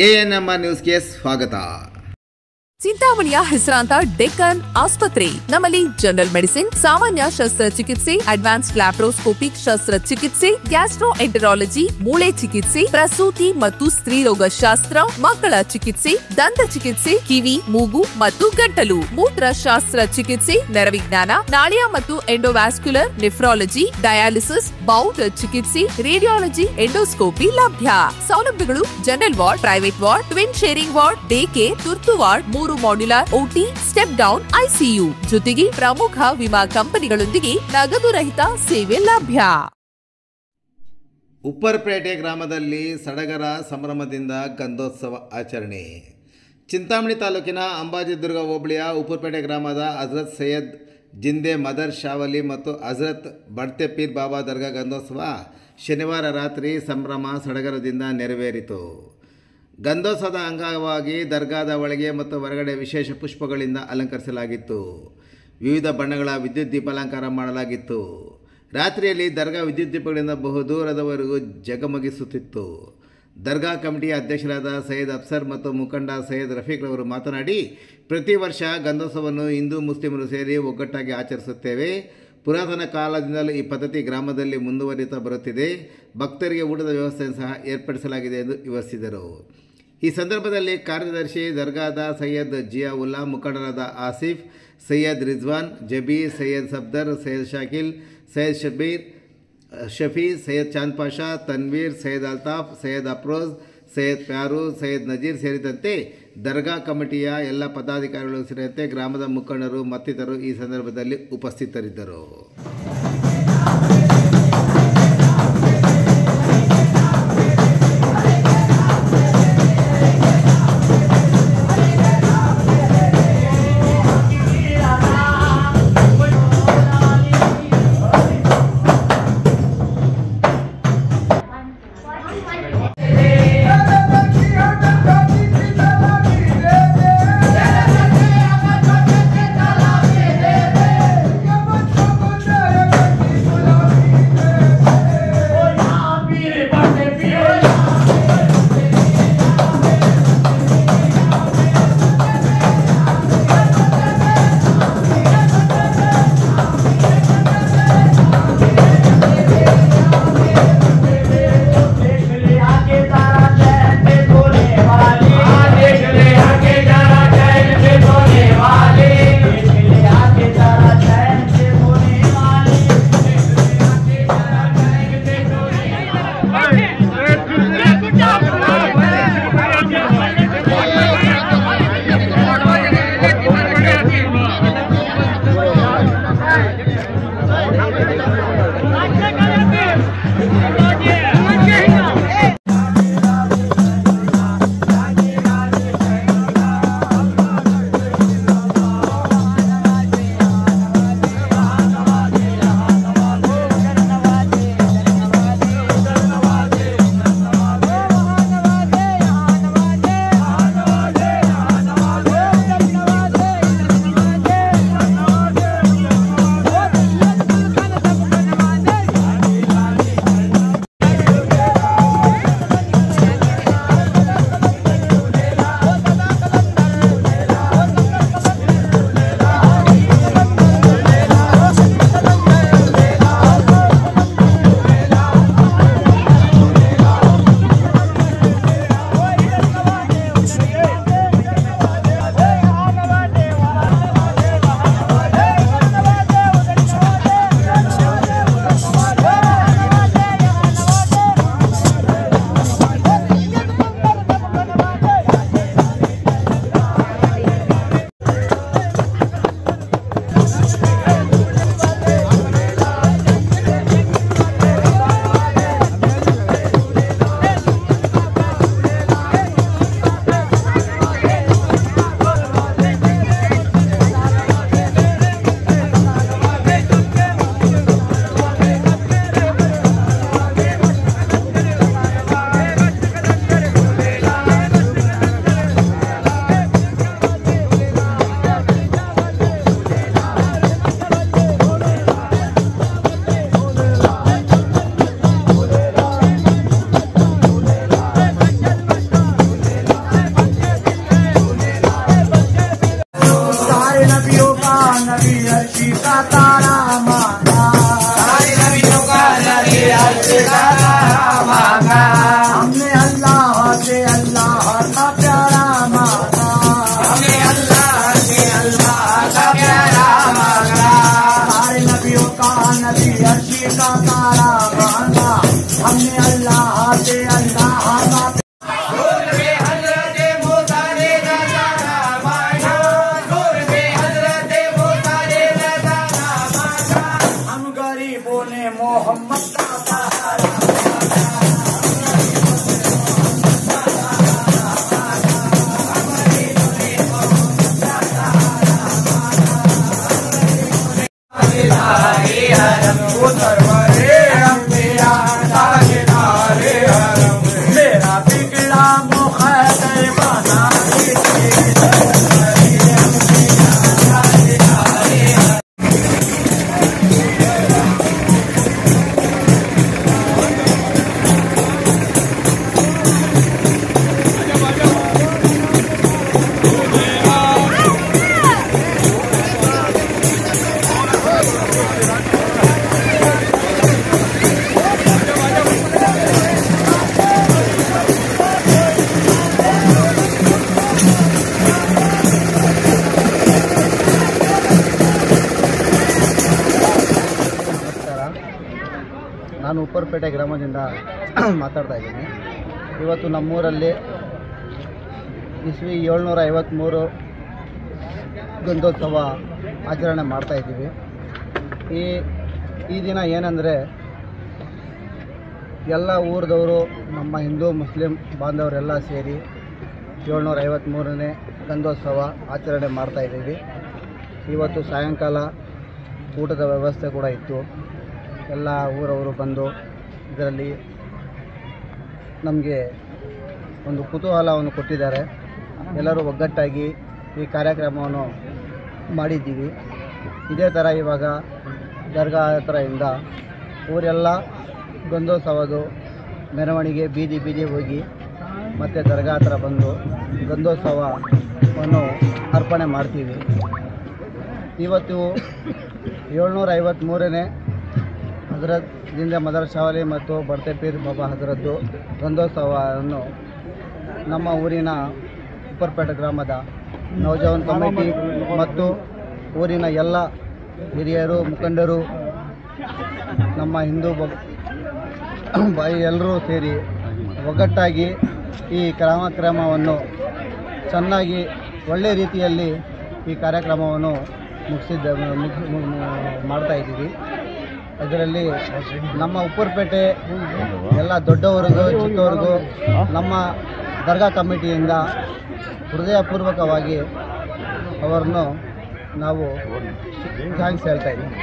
ANMR ನ್ಯೂಸ್ಗೆ ಸ್ವಾಗತ. ಚಿಂತಾಮಣಿಯ ಹೆಸರಾಂತ ಡೆಕ್ಕನ್ ಆಸ್ಪತ್ರೆ. ನಮ್ಮಲ್ಲಿ ಜನರಲ್ ಮೆಡಿಸಿನ್, ಸಾಮಾನ್ಯ ಶಸ್ತ್ರಚಿಕಿತ್ಸೆ, ಅಡ್ವಾನ್ಸ್ ಲ್ಯಾಪ್ರೋಸ್ಕೋಪಿಕ್ ಶಸ್ತ್ರಚಿಕಿತ್ಸೆ, ಗ್ಯಾಸ್ಟ್ರೋಎಂಟರಾಲಜಿ, ಮೂಳೆ ಚಿಕಿತ್ಸೆ, ಪ್ರಸೂತಿ ಮತ್ತು ಸ್ತ್ರೀರೋಗ ಶಾಸ್ತ್ರ, ಮಕ್ಕಳ ಚಿಕಿತ್ಸೆ, ದಂತ ಚಿಕಿತ್ಸೆ, ಕಿವಿ, ಮೂಗು ಮತ್ತು ಗಂಟಲು, ಮೂತ್ರಶಾಸ್ತ್ರ ಚಿಕಿತ್ಸೆ, ನರವಿಜ್ಞಾನ, ನಾಳಿಯ ಮತ್ತು ಎಂಡೋವ್ಯಾಸ್ಕ್ಯುಲರ್, ನೆಫ್ರಾಲಜಿ, ಡಯಾಲಿಸಿಸ್, ಬೌಲ್ ಚಿಕಿತ್ಸೆ, ರೇಡಿಯಾಲಜಿ, ಎಂಡೋಸ್ಕೋಪಿ ಲಭ್ಯ. ಸೌಲಭ್ಯಗಳು: general ward, private ward, twin sharing ward, day care, ತುರ್ತು ward, 3 modular OT, step down ICU ಜೊತೆಗೆ ಪ್ರಮುಖ ವಿಮಾ ಕಂಪನಿಗಳೊಂದಿಗೆ ನಗದು ರಹಿತ ಸೇವೆ ಲಭ್ಯ. ಉಪ್ಪರಪೇಟೆ ಗ್ರಾಮದಲ್ಲಿ ಸಡಗರ ಸಂಭ್ರಮದಿಂದ ಗಂಧೋತ್ಸವ ಆಚರಣೆ. ಚಿಂತಾಮಣಿ ತಾಲೂಕಿನ ಅಂಬಾಜಿದುರ್ಗ ಹೋಬಳಿಯ ಉಪ್ಪರಪೇಟೆ ಗ್ರಾಮದ ಹಜರತ್ ಸೈಯದ್ ಜಿಂದೆ ಮದರ್ ಶಾವಲಿ ಮತ್ತು ಹಜರತ್ ಬಡ್ತೆ ಪೀರ್ ಬಾಬಾ ದರ್ಗಾ ಗಂಧೋತ್ಸವ ಶನಿವಾರ ರಾತ್ರಿ ಸಂಭ್ರಮ ಸಡಗರದಿಂದ ನೆರವೇರಿತು. ಗಂಧೋತ್ಸವದ ಅಂಗವಾಗಿ ದರ್ಗಾದ ಒಳಗೆ ಮತ್ತು ಹೊರಗಡೆ ವಿಶೇಷ ಪುಷ್ಪಗಳಿಂದ ಅಲಂಕರಿಸಲಾಗಿತ್ತು. ವಿವಿಧ ಬಣ್ಣಗಳ ವಿದ್ಯುತ್ ದೀಪಾಲಂಕಾರ ಮಾಡಲಾಗಿತ್ತು. ರಾತ್ರಿಯಲ್ಲಿ ದರ್ಗಾ ವಿದ್ಯುತ್ ದೀಪಗಳಿಂದ ಬಹುದೂರದವರೆಗೂ ಜಗಮಗಿಸುತ್ತಿತ್ತು. ದರ್ಗಾ ಕಮಿಟಿಯ ಅಧ್ಯಕ್ಷರಾದ ಸೈಯದ್ ಅಫ್ಸರ್ ಮತ್ತು ಮುಖಂಡ ಸೈಯದ್ ರಫೀಕ್ರವರು ಮಾತನಾಡಿ, ಪ್ರತಿ ವರ್ಷ ಗಂಧೋತ್ಸವವನ್ನು ಹಿಂದೂ ಮುಸ್ಲಿಮರು ಸೇರಿ ಒಗ್ಗಟ್ಟಾಗಿ ಆಚರಿಸುತ್ತೇವೆ. ಪುರಾತನ ಕಾಲದಿಂದಲೂ ಈ ಪದ್ಧತಿ ಗ್ರಾಮದಲ್ಲಿ ಮುಂದುವರಿಯುತ್ತಾ ಬರುತ್ತಿದೆ. ಭಕ್ತರಿಗೆ ಊಟದ ವ್ಯವಸ್ಥೆಯನ್ನು ಸಹ ಏರ್ಪಡಿಸಲಾಗಿದೆ ಎಂದು ವಿವರಿಸಿದರು. ಈ ಸಂದರ್ಭದಲ್ಲಿ ಕಾರ್ಯದರ್ಶಿ ದರ್ಗಾದ ಸೈಯದ್ ಜಿಯಾವುಲ್ಲಾ, ಮುಖಂಡರಾದ ಆಸಿಫ್, ಸೈಯದ್ ರಿಜ್ವಾನ್, ಜಬೀ, ಸೈಯದ್ ಸಫ್ದರ್, ಸೈಯದ್ ಶಾಕಿಲ್, ಸೈಯದ್ ಶಬೀರ್, ಶಫಿ, ಸೈಯದ್ ಚಾಂದ್ ಪಾಷಾ, ತನ್ವೀರ್, ಸೈಯದ್ ಅಲ್ತಾಫ್, ಸೈಯದ್ ಅಫ್ರೋಜ್, ಸೈಯದ್ ಪ್ಯಾರು, ಸೈಯದ್ ನಜೀರ್ ಸೇರಿದಂತೆ ದರ್ಗಾ ಕಮಿಟಿಯ ಎಲ್ಲ ಪದಾಧಿಕಾರಿಗಳು ಸೇರಿದಂತೆ ಗ್ರಾಮದ ಮುಖಂಡರು ಮತ್ತಿತರರು ಈ ಸಂದರ್ಭದಲ್ಲಿ ಉಪಸ್ಥಿತರಿದ್ದರು. नबी अर्शी का तारा मांगा, सारे नबियों का नबी अर्शी का तारा मांगा। हमने अल्लाह से अल्लाह का प्यारा मांगा, हमने अल्लाह से अल्लाह का प्यारा मांगा। सारे नबियों का नबी अर्शी का तारा मांगा, हमने अल्लाह से अल्लाह का मोहम्मद का मेरा बिगड़ा मुखदर बना ನಾನು ಉಪ್ಪರಪೇಟೆ ಗ್ರಾಮದಿಂದ ಮಾತಾಡ್ತಾ ಇದ್ದೀನಿ. ಇವತ್ತು ನಮ್ಮೂರಲ್ಲಿ ಇಸ್ವಿ 753 ಗಂಧೋತ್ಸವ ಆಚರಣೆ ಮಾಡ್ತಾಯಿದ್ದೀವಿ. ಈ ದಿನ ಏನಂದರೆ ಎಲ್ಲ ಊರದವರು ನಮ್ಮ ಹಿಂದೂ ಮುಸ್ಲಿಂ ಬಾಂಧವರೆಲ್ಲ ಸೇರಿ 753ನೇ ಗಂಧೋತ್ಸವ ಆಚರಣೆ ಮಾಡ್ತಾಯಿದ್ದೀವಿ. ಇವತ್ತು ಸಾಯಂಕಾಲ ಊಟದ ವ್ಯವಸ್ಥೆ ಕೂಡ ಇತ್ತು. ಎಲ್ಲ ಊರವರು ಬಂದು ಇದರಲ್ಲಿ ನಮಗೆ ಒಂದು ಕುತೂಹಲವನ್ನು ಕೊಟ್ಟಿದ್ದಾರೆ. ಎಲ್ಲರೂ ಒಗ್ಗಟ್ಟಾಗಿ ಈ ಕಾರ್ಯಕ್ರಮವನ್ನು ಮಾಡಿದ್ದೀವಿ. ಇದೇ ಥರ ಇವಾಗ ದರ್ಗಾ ಹತ್ರದಿಂದ ಊರೆಲ್ಲ ಗಂಧೋತ್ಸವದ ಮೆರವಣಿಗೆ ಬೀದಿ ಬೀದಿ ಹೋಗಿ ಮತ್ತು ದರ್ಗಾ ಹತ್ರ ಬಂದು ಗಂಧೋತ್ಸವವನ್ನು ಅರ್ಪಣೆ ಮಾಡ್ತೀವಿ. ಇವತ್ತು 753ನೇ ಹಜರತ್ ಜಿಂದೆ ಮದರ್ ಶಾವಲಿ ಮತ್ತು ಬಡ್ತೆ ಪೀರ್ ಬಾಬಾ ಹಜರದ್ದು ಗಂಧೋತ್ಸವವನ್ನು ನಮ್ಮ ಊರಿನ ಉಪ್ಪರಪೇಟೆ ಗ್ರಾಮದ ನವಜವಾನ್ ಕಮಿಟಿ ಮತ್ತು ಊರಿನ ಎಲ್ಲ ಹಿರಿಯರು ಮುಖಂಡರು ನಮ್ಮ ಹಿಂದೂ ಎಲ್ಲರೂ ಸೇರಿ ಒಗ್ಗಟ್ಟಾಗಿ ಈ ಕಾರ್ಯಕ್ರಮವನ್ನು ಚೆನ್ನಾಗಿ ಒಳ್ಳೆಯ ರೀತಿಯಲ್ಲಿ ಈ ಕಾರ್ಯಕ್ರಮವನ್ನು ಮಾಡ್ತಾಯಿದ್ದೀವಿ. ಇದರಲ್ಲಿ ನಮ್ಮ ಉಪ್ಪರಪೇಟೆ ಎಲ್ಲ ದೊಡ್ಡವರಿಗೂ ಚಿಕ್ಕವರಿಗೂ ನಮ್ಮ ದರ್ಗಾ ಕಮಿಟಿಯಿಂದ ಹೃದಯಪೂರ್ವಕವಾಗಿ ಅವರನ್ನು ನಾವು ಥ್ಯಾಂಕ್ಸ್ ಹೇಳ್ತಾ ಇದ್ದೀವಿ.